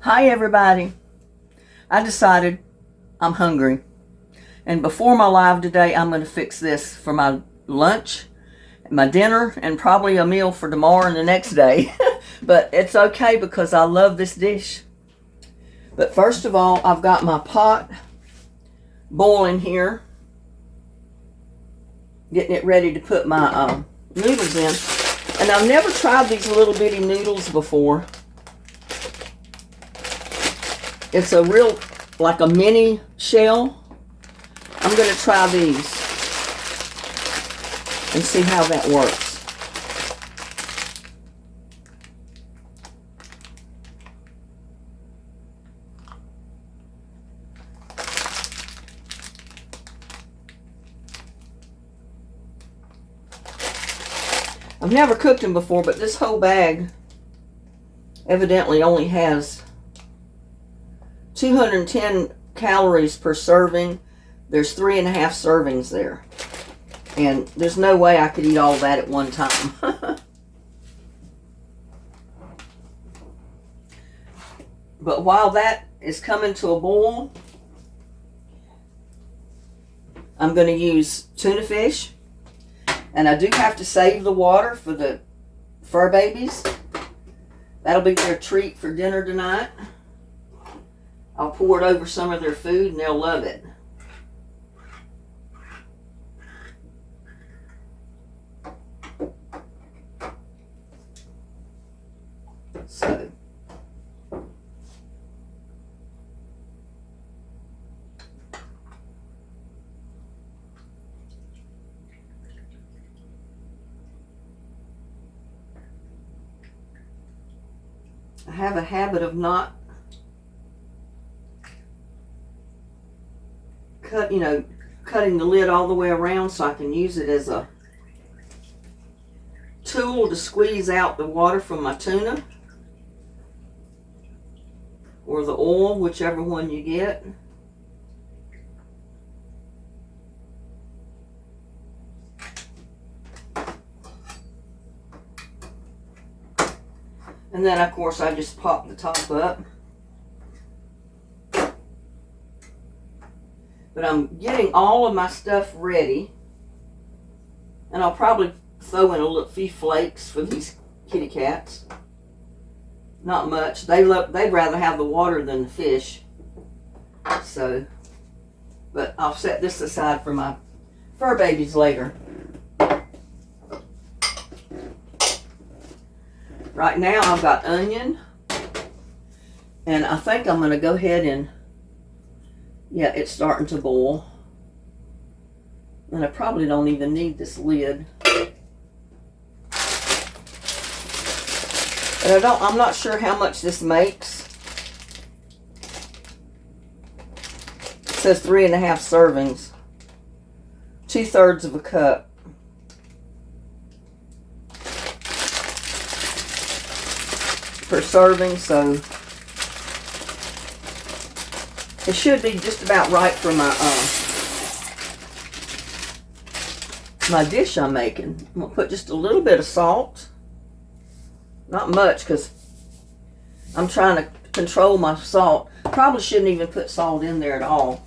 Hi everybody. I decided I'm hungry. And before my live today, I'm going to fix this for my lunch, my dinner, and probably a meal for tomorrow and the next day. But it's okay because I love this dish. But first of all, I've got my pot boiling here. Getting it ready to put my noodles in. And I've never tried these little bitty noodles before. It's a real, like a mini shell. I'm going to try these and see how that works. I've never cooked them before, but this whole bag evidently only has 210 calories per serving. There's 3.5 servings there. And there's no way I could eat all that at one time. But while that is coming to a boil, I'm going to use tuna fish. And I do have to save the water for the fur babies. That'll be their treat for dinner tonight. I'll pour it over some of their food and they'll love it. So, I have a habit of not cutting the lid all the way around so I can use it as a tool to squeeze out the water from my tuna or the oil, whichever one you get. And then, of course, I just pop the top up. But I'm getting all of my stuff ready. And I'll probably throw in a few flakes for these kitty cats. Not much. They'd rather have the water than the fish. So, but I'll set this aside for my fur babies later. Right now I've got onion, and I think I'm going to go ahead and, yeah, it's starting to boil. And I probably don't even need this lid. But I'm not sure how much this makes. It says 3.5 servings. 2/3 of a cup. Per serving, so it should be just about right for my dish I'm making. I'm gonna put just a little bit of salt, not much, because I'm trying to control my salt. Probably shouldn't even put salt in there at all.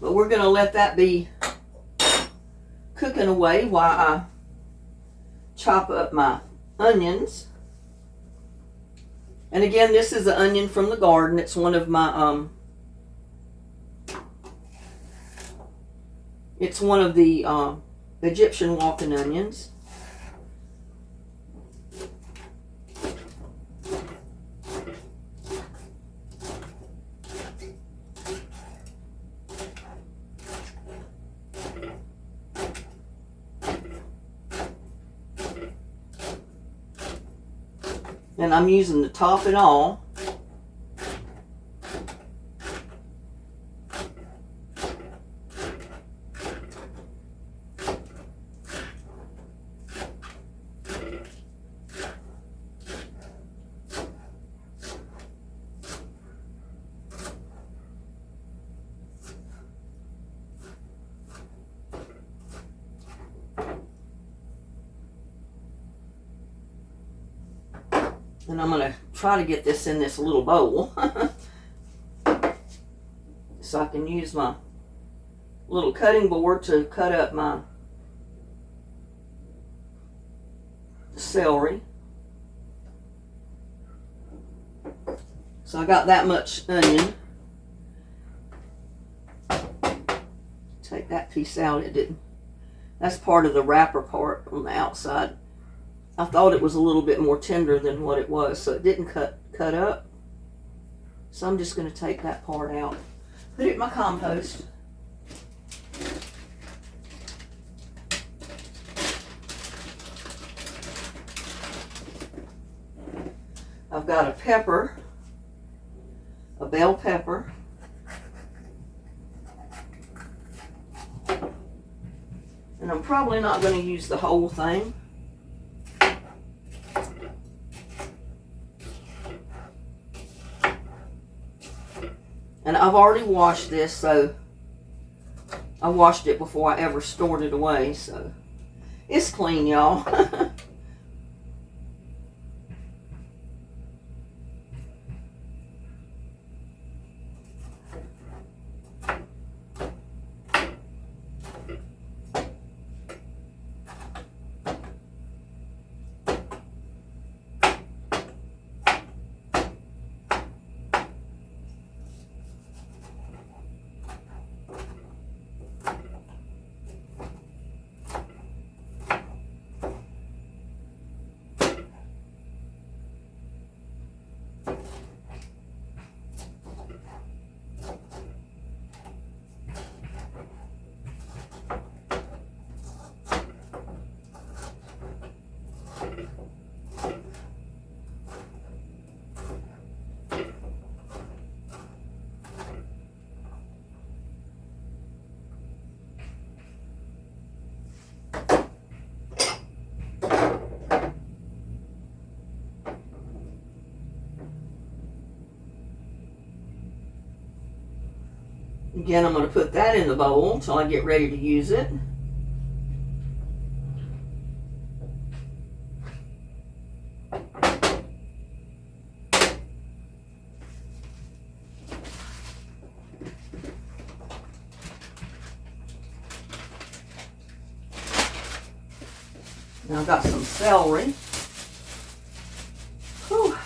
But we're gonna let that be cooking away while I chop up my onions. And again, this is an onion from the garden. It's one of my it's one of the Egyptian walking onions. And I'm using the top and all. And I'm going to try to get this in this little bowl so I can use my little cutting board to cut up my celery. So I got that much onion. Take that piece out. It didn't. That's part of the wrapper part on the outside. I thought it was a little bit more tender than what it was, so it didn't cut up. So I'm just going to take that part out. Put it in my compost. I've got a pepper, a bell pepper, and I'm probably not going to use the whole thing. And I've already washed this, so I washed it before I ever stored it away, so it's clean, y'all. Again, I'm going to put that in the bowl until I get ready to use it. Now I've got some celery. Whew.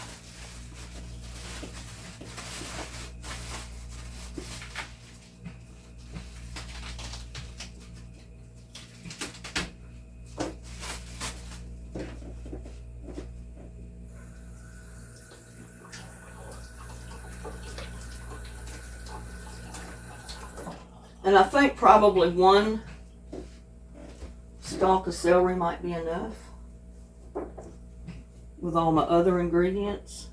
And I think probably one stalk of celery might be enough with all my other ingredients.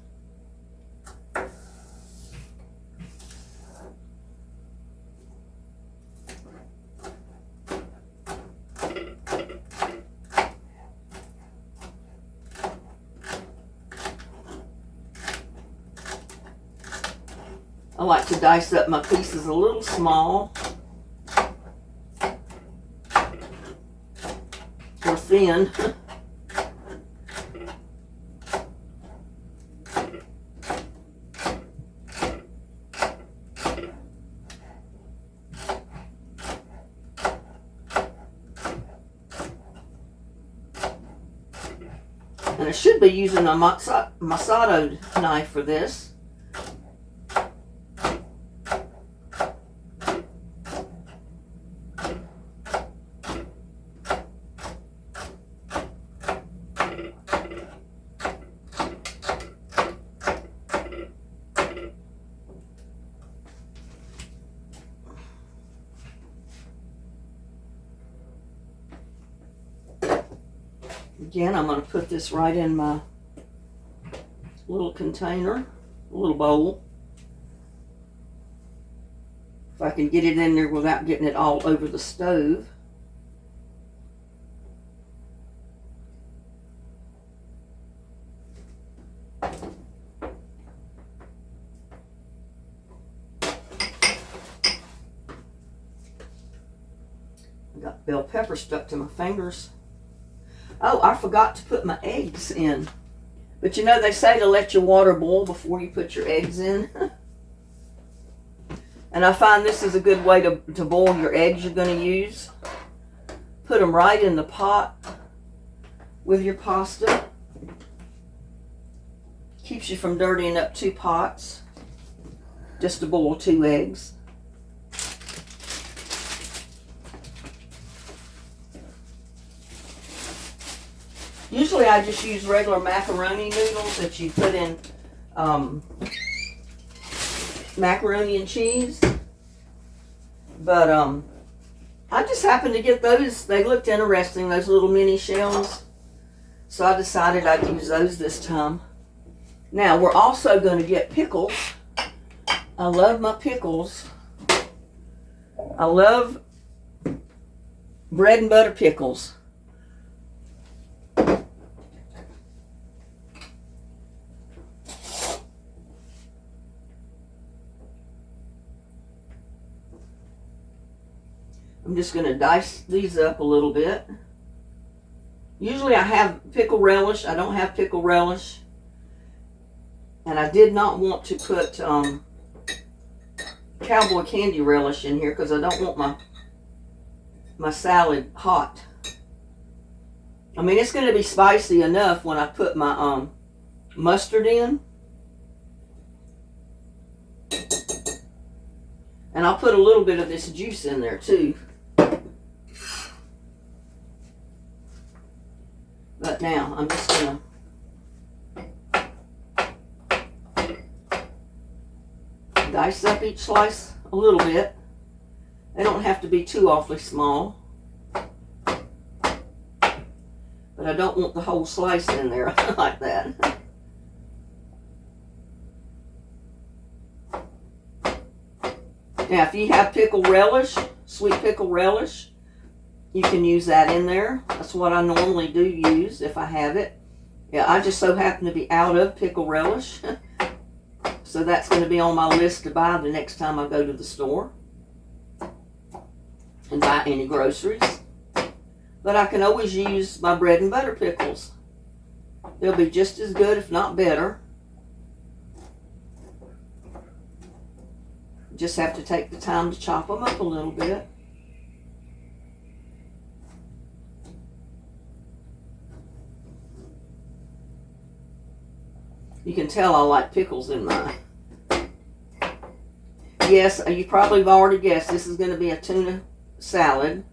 I like to dice up my pieces a little small or thin. And I should be using a Masato knife for this. Again, I'm going to put this right in my little container, little bowl. If I can get it in there without getting it all over the stove. I got bell pepper stuck to my fingers. Oh, I forgot to put my eggs in But you know, they say to let your water boil before you put your eggs in. And I find this is a good way to boil your eggs you're going to use. Put them right in the pot with your pasta. Keeps you from dirtying up 2 pots just to boil 2 eggs. Usually I just use regular macaroni noodles that you put in macaroni and cheese. But I just happened to get those. They looked interesting, those little mini shells. So I decided I'd use those this time. Now we're also going to get pickles. I love my pickles. I love bread and butter pickles. I'm just going to dice these up a little bit. Usually I have pickle relish. I don't have pickle relish. And I did not want to put cowboy candy relish in here because I don't want my salad hot. I mean, it's going to be spicy enough when I put my mustard in. And I'll put a little bit of this juice in there too. But now I'm just going to dice up each slice a little bit. They don't have to be too awfully small. But I don't want the whole slice in there like that. Now if you have pickle relish, sweet pickle relish, you can use that in there. That's what I normally do use if I have it. Yeah, I just so happen to be out of pickle relish. So that's going to be on my list to buy the next time I go to the store and buy any groceries. But I can always use my bread and butter pickles. They'll be just as good, if not better. Just have to take the time to chop them up a little bit. You can tell I like pickles in mine. Yes, you probably have already guessed this is going to be a tuna salad.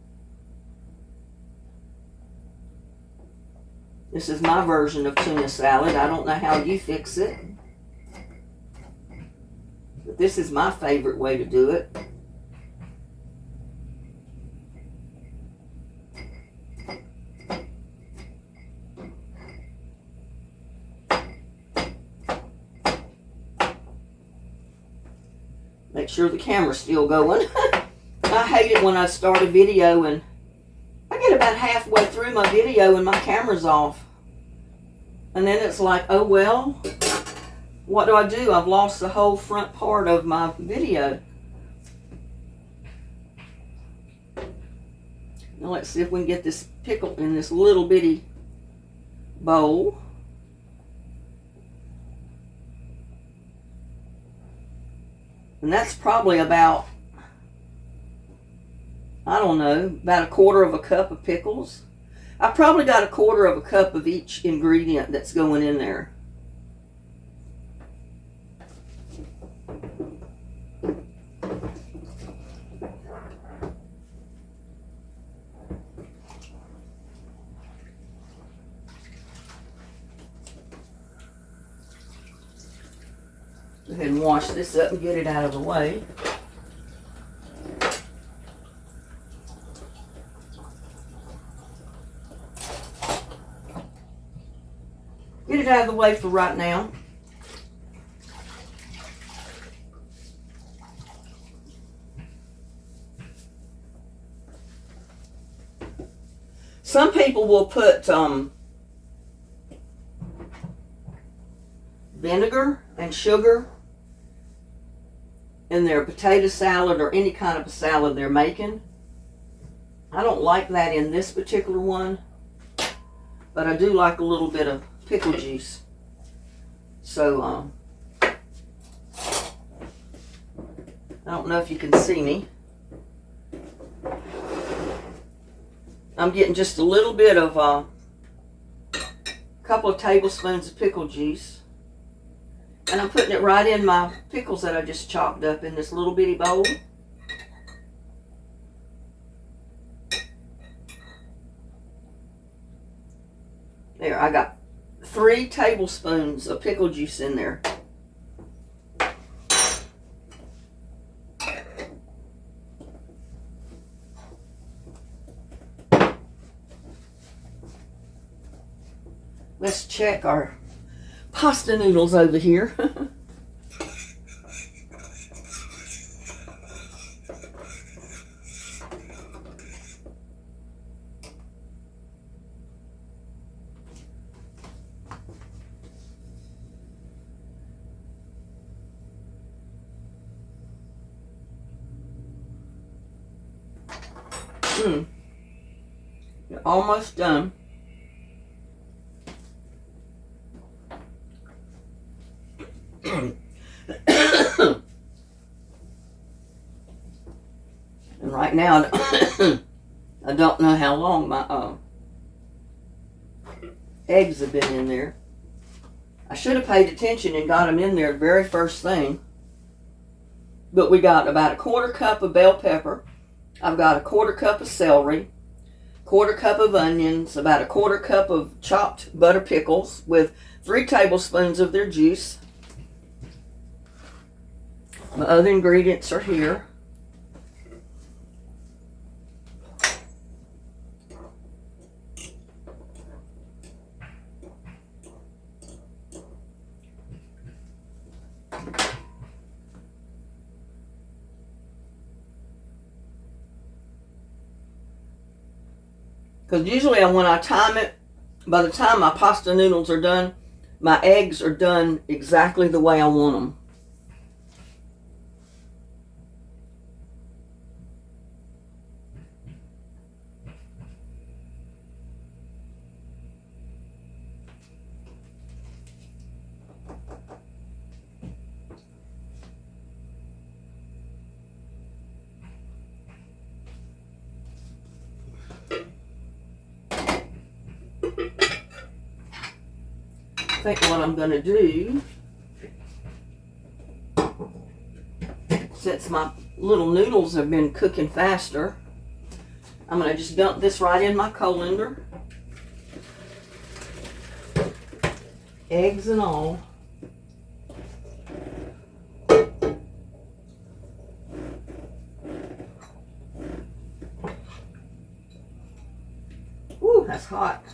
This is my version of tuna salad. I don't know how you fix it. But this is my favorite way to do it. Make sure the camera's still going. I hate it when I start a video and I get about halfway through my video and my camera's off. And then it's like, oh well, what do I do? I've lost the whole front part of my video. Now let's see if we can get this pickle in this little bitty bowl. And that's probably about, I don't know, about 1/4 cup of pickles. I probably got 1/4 cup of each ingredient that's going in there. Go ahead and wash this up and get it out of the way. Get it out of the way for right now. Some people will put vinegar and sugar in their potato salad or any kind of a salad they're making. I don't like that in this particular one, but I do like a little bit of pickle juice. So, I don't know if you can see me. I'm getting just a little bit of a couple of tablespoons of pickle juice. And I'm putting it right in my pickles that I just chopped up in this little bitty bowl. There, I got 3 tablespoons of pickle juice in there. Let's check our pasta noodles over here. You're almost done. And right now, I don't know how long my eggs have been in there. I should have paid attention and got them in there the very first thing. But we got about a 1/4 cup of bell pepper. I've got a 1/4 cup of celery, 1/4 cup of onions, about a 1/4 cup of chopped butter pickles with 3 tablespoons of their juice. My other ingredients are here. Because usually when I time it, by the time my pasta noodles are done, my eggs are done exactly the way I want them. I think what I'm going to do, since my little noodles have been cooking faster, I'm going to just dump this right in my colander. Eggs and all. Woo, that's hot.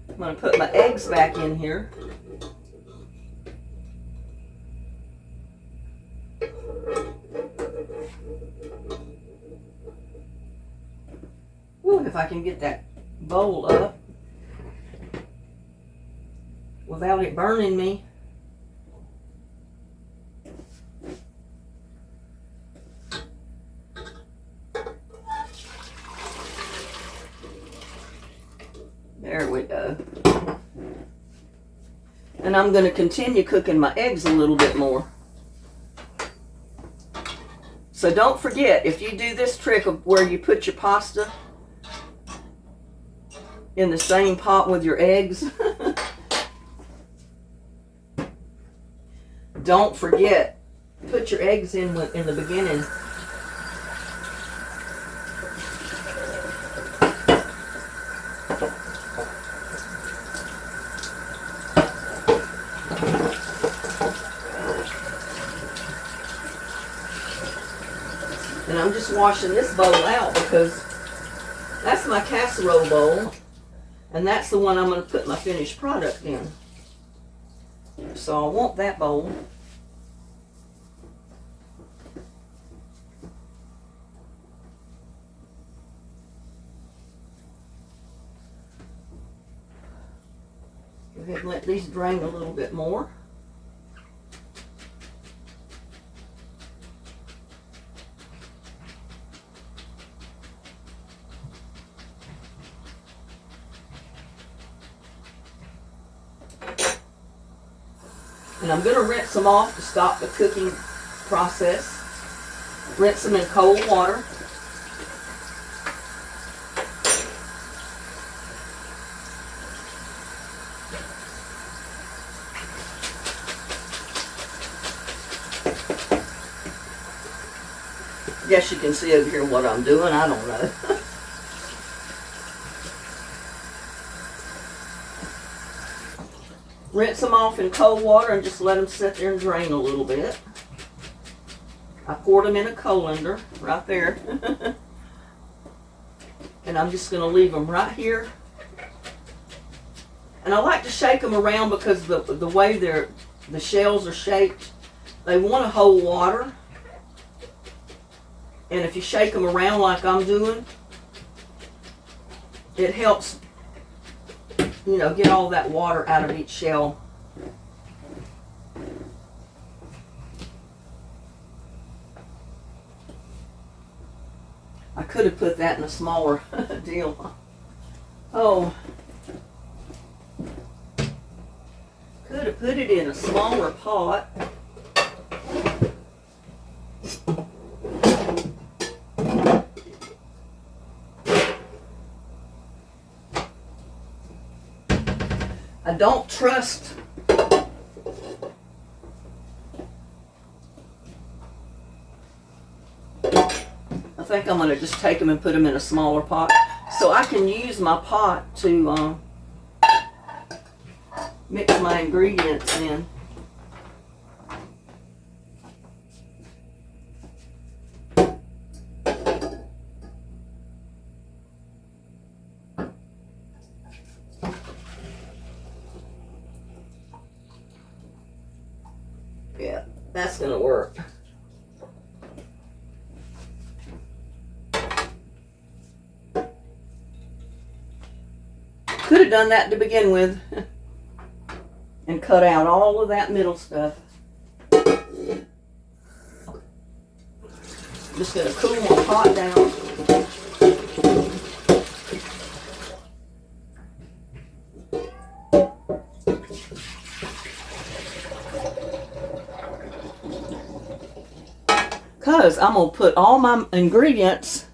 I'm going to put my eggs back in here. Ooh, if I can get that bowl up without it burning me. There we go. And I'm going to continue cooking my eggs a little bit more. So don't forget, if you do this trick of where you put your pasta in the same pot with your eggs, don't forget, put your eggs in the beginning. And I'm just washing this bowl out because that's my casserole bowl. And that's the one I'm going to put my finished product in. So I want that bowl. Go ahead and let these drain a little bit more. And I'm going to rinse them off to stop the cooking process. Rinse them in cold water. Guess you can see over here what I'm doing. I don't know. Rinse them off in cold water and just let them sit there and drain a little bit. I poured them in a colander right there. And I'm just going to leave them right here. And I like to shake them around because the way the shells are shaped, they want to hold water. And if you shake them around like I'm doing, it helps, you know, get all that water out of each shell. I could have put that in a smaller deal. Oh. Could have put it in a smaller pot. I don't trust I think I'm going to just take them and put them in a smaller pot so I can use my pot to mix my ingredients in. Yeah, that's going to work. Could have done that to begin with and cut out all of that middle stuff. Just going to cool my pot down. Because I'm going to put all my ingredients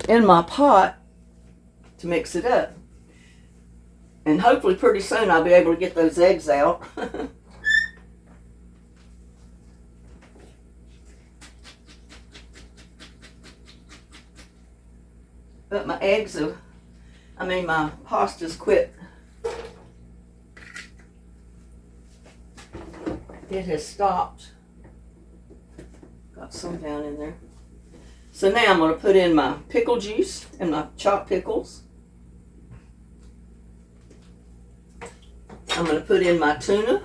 in my pot to mix it up. And hopefully pretty soon I'll be able to get those eggs out. But my eggs have, my pasta's quit. It has stopped. Got some down in there. So now I'm going to put in my pickle juice and my chopped pickles. I'm going to put in my tuna.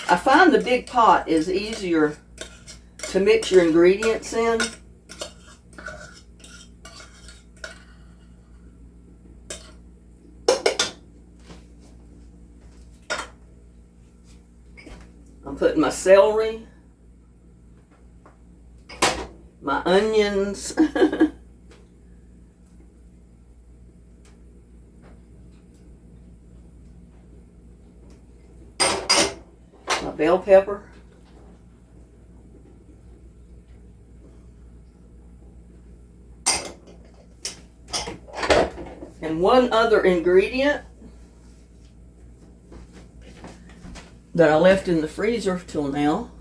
I find the big pot is easier to mix your ingredients in. I'm putting my celery, my onions, my bell pepper, and one other ingredient that I left in the freezer till now.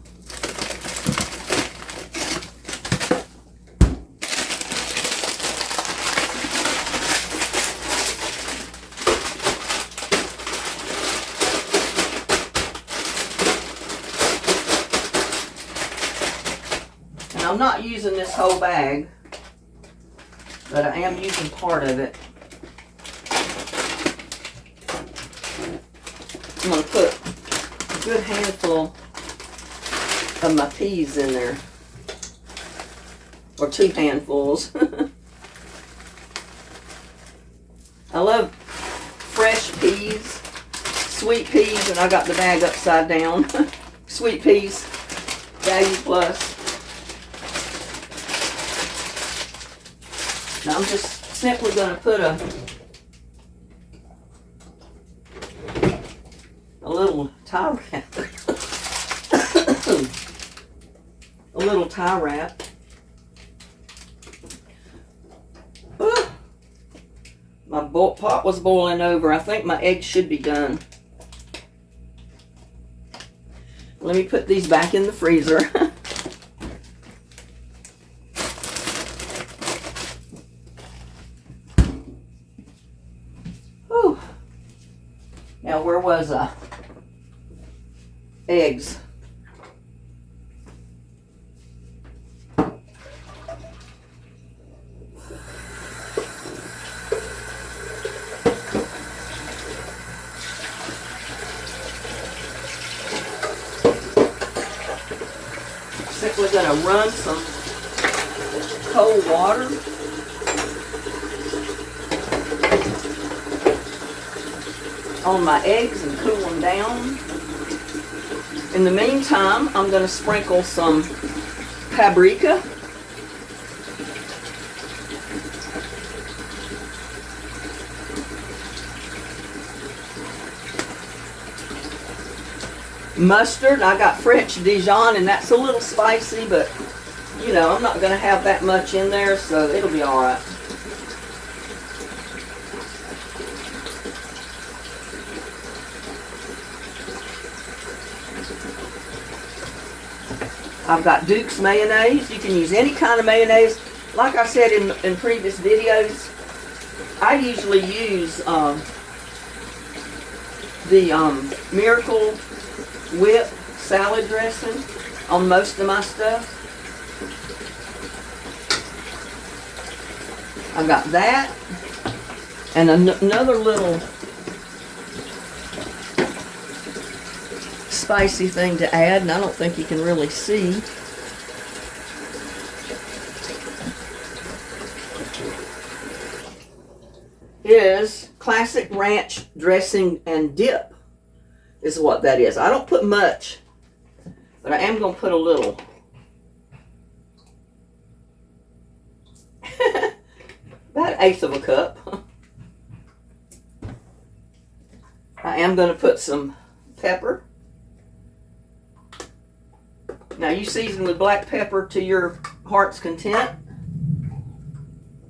And I'm not using this whole bag, but I am using part of it. I'm going to put a good handful of my peas in there, or 2 handfuls. I love fresh peas, sweet peas, and I got the bag upside down. Sweet peas, value plus. Now I'm just simply going to put a tie wrap. A little tie wrap. My pot was boiling over. I think my eggs should be done. Let me put these back in the freezer. Whew. Now, where was I? Eggs. We're going to run some cold water on my eggs and cool them down. In the meantime, I'm going to sprinkle some paprika. Mustard. I got French Dijon, and that's a little spicy, but you know, I'm not going to have that much in there, so it'll be all right. I've got Duke's mayonnaise. You can use any kind of mayonnaise. Like I said in previous videos, I usually use the Miracle Whip salad dressing on most of my stuff. I've got that and another little spicy thing to add, and I don't think you can really see. Is classic ranch dressing and dip. Is what that is. I don't put much, but I am going to put a little. About 1/8 of a cup. I am going to put some pepper. Now you season with black pepper to your heart's content.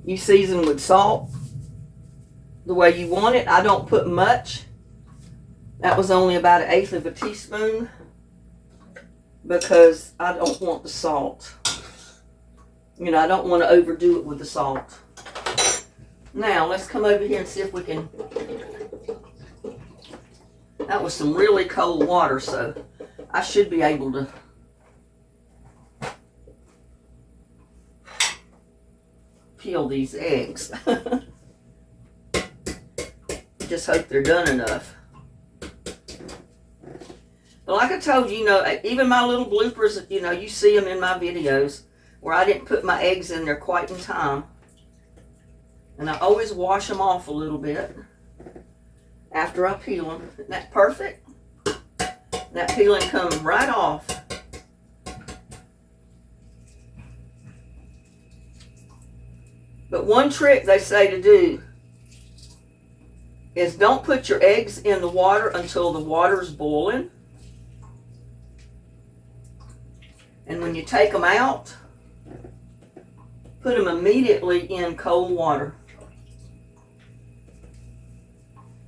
You season with salt the way you want it. I don't put much. That was only about 1/8 of a teaspoon because I don't want the salt. You know, I don't want to overdo it with the salt. Now, let's come over here and see if we can... That was some really cold water, so I should be able to... peel these eggs. Just hope they're done enough. But like I told you, you know, even my little bloopers, you know, you see them in my videos where I didn't put my eggs in there quite in time. And I always wash them off a little bit after I peel them. Isn't that perfect? That peeling comes right off. But one trick they say to do is don't put your eggs in the water until the water's boiling. And when you take them out, put them immediately in cold water.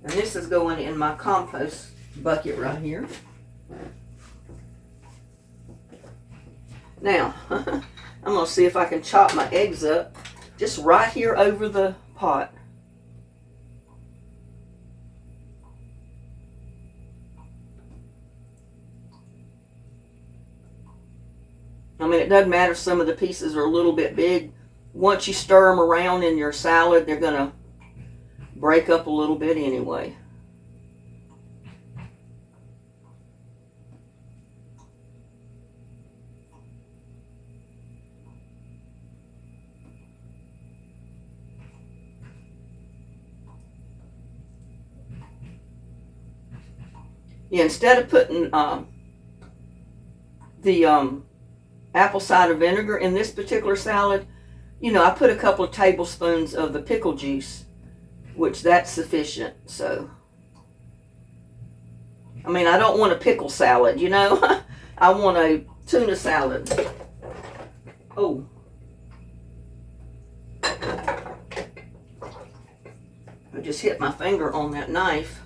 And this is going in my compost bucket right here. Now, I'm going to see if I can chop my eggs up just right here over the pot. I mean, it doesn't matter if some of the pieces are a little bit big. Once you stir them around in your salad, they're going to break up a little bit anyway. Yeah, instead of putting the apple cider vinegar in this particular salad, you know, I put a couple of tablespoons of the pickle juice, which that's sufficient. So I mean, I don't want a pickle salad, you know? I want a tuna salad. Oh. I just hit my finger on that knife.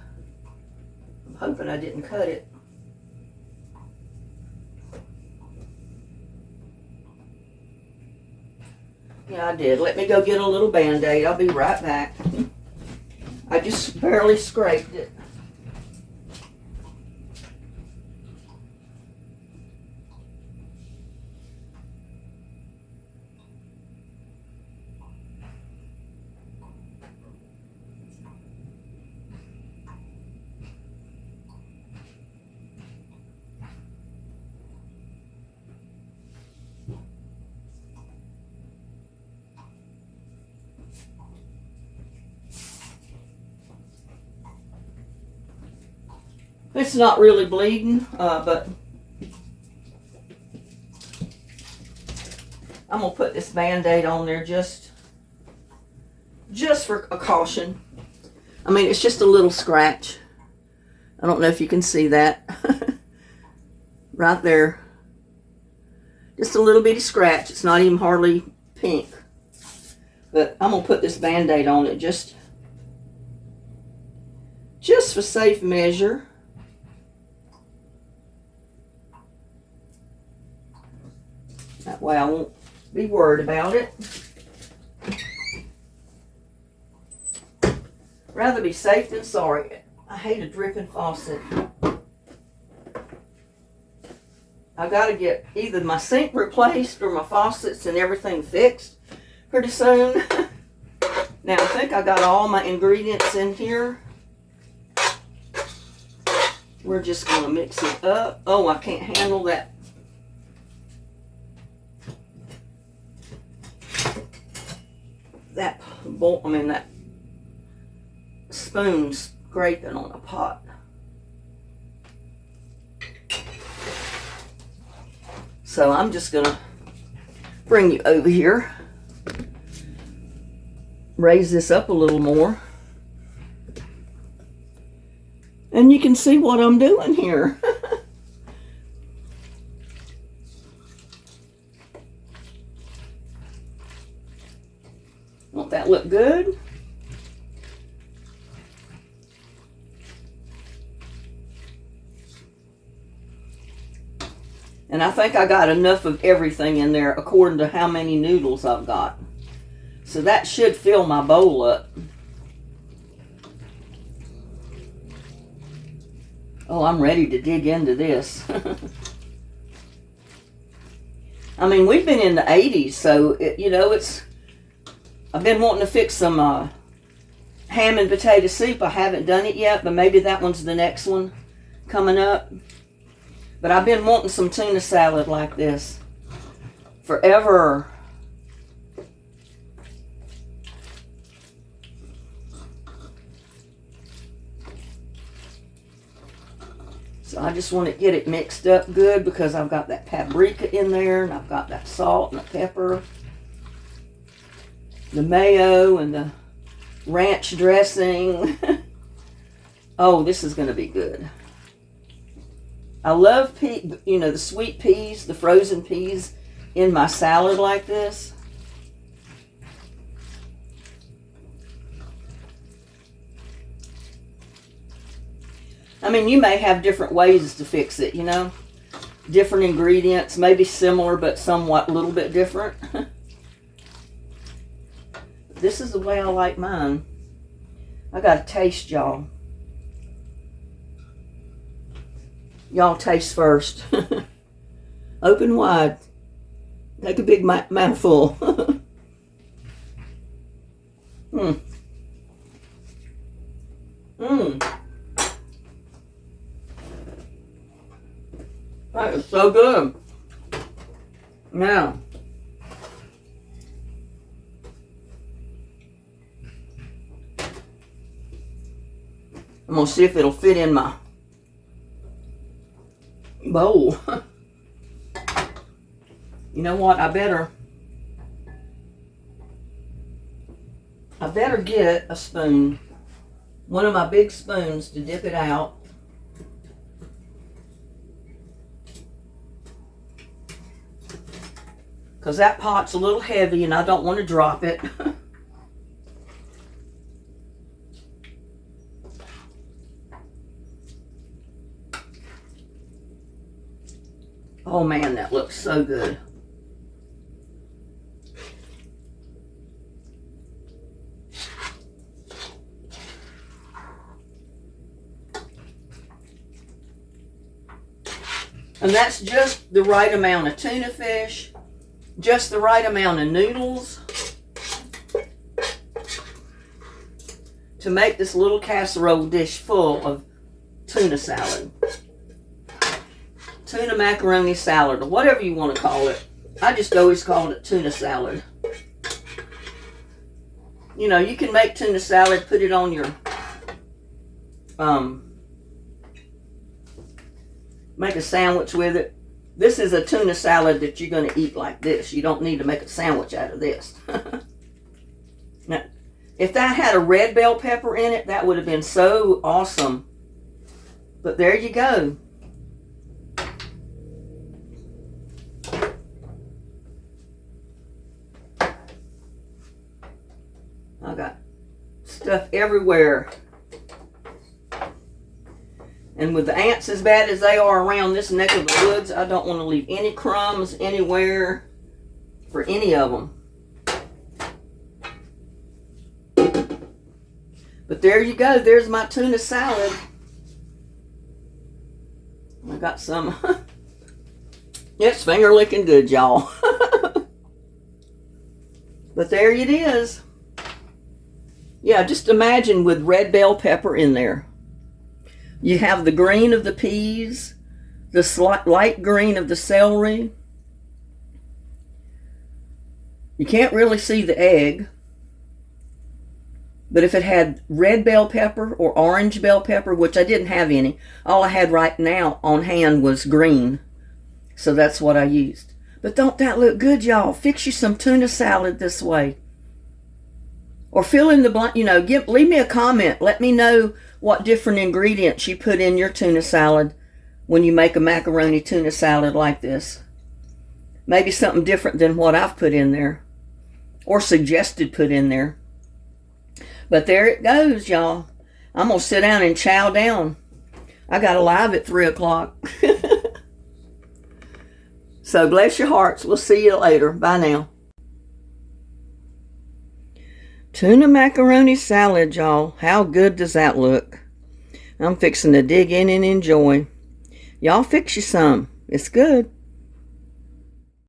I'm hoping I didn't cut it. Yeah, I did. Let me go get a little Band-Aid. I'll be right back. I just barely scraped it. It's not really bleeding, but I'm gonna put this Band-Aid on there just for a caution. I mean, it's just a little scratch. I don't know if you can see that. Right there. Just a little bitty scratch. It's not even hardly pink. But I'm gonna put this Band-Aid on it just for safe measure. That way I won't be worried about it. Rather be safe than sorry. I hate a dripping faucet. I gotta get either my sink replaced or my faucets and everything fixed pretty soon. Now I think I got all my ingredients in here. We're just gonna mix it up. Oh, I can't handle that. That spoon scraping on a pot. So I'm just gonna bring you over here, raise this up a little more, and you can see what I'm doing here. Won't that look good? And I think I got enough of everything in there according to how many noodles I've got. So that should fill my bowl up. Oh, I'm ready to dig into this. I mean, we've been in the 80s, so, I've been wanting to fix some ham and potato soup. I haven't done it yet, but maybe that one's the next one coming up. But I've been wanting some tuna salad like this forever. So I just want to get it mixed up good because I've got that paprika in there and I've got that salt and the pepper, the mayo and the ranch dressing. Oh, this is going to be good. I love the sweet peas, the frozen peas in my salad like this. I mean, you may have different ways to fix it, different ingredients, maybe similar but somewhat a little bit different. This is the way I like mine. I gotta taste, y'all. Y'all taste first. Open wide. Take a big mouthful. Mmm. Mmm. That is so good. Now, I'm going to see if it'll fit in my bowl. You know what? I better get a spoon. One of my big spoons to dip it out. because that pot's a little heavy and I don't want to drop it. Oh man, that looks so good. And that's just the right amount of tuna fish, just the right amount of noodles to make this little casserole dish full of tuna salad. Tuna macaroni salad, or whatever you want to call it. I just always called it tuna salad. You know, you can make tuna salad, put it on your, make a sandwich with it. This is a tuna salad that you're going to eat like this. You don't need to make a sandwich out of this. Now, if that had a red bell pepper in it, that would have been so awesome. But there you go. I got stuff everywhere. And with the ants as bad as they are around this neck of the woods, I don't want to leave any crumbs anywhere for any of them. But there you go. There's my tuna salad. I got some. It's finger licking good, y'all. But there it is. Yeah, just imagine with red bell pepper in there. You have the green of the peas, the light green of the celery. You can't really see the egg. But if it had red bell pepper or orange bell pepper, which I didn't have any, all I had right now on hand was green. So that's what I used. But don't that look good, y'all? Fix you some tuna salad this way. Or fill in the blank, you know, leave me a comment. Let me know what different ingredients you put in your tuna salad when you make a macaroni tuna salad like this. Maybe something different than what I've put in there or suggested put in there. But there it goes, y'all. I'm going to sit down and chow down. I got a live at 3 o'clock. So bless your hearts. We'll see you later. Bye now. Tuna macaroni salad, y'all. How good does that look? I'm fixing to dig in and enjoy. Y'all fix you some. It's good.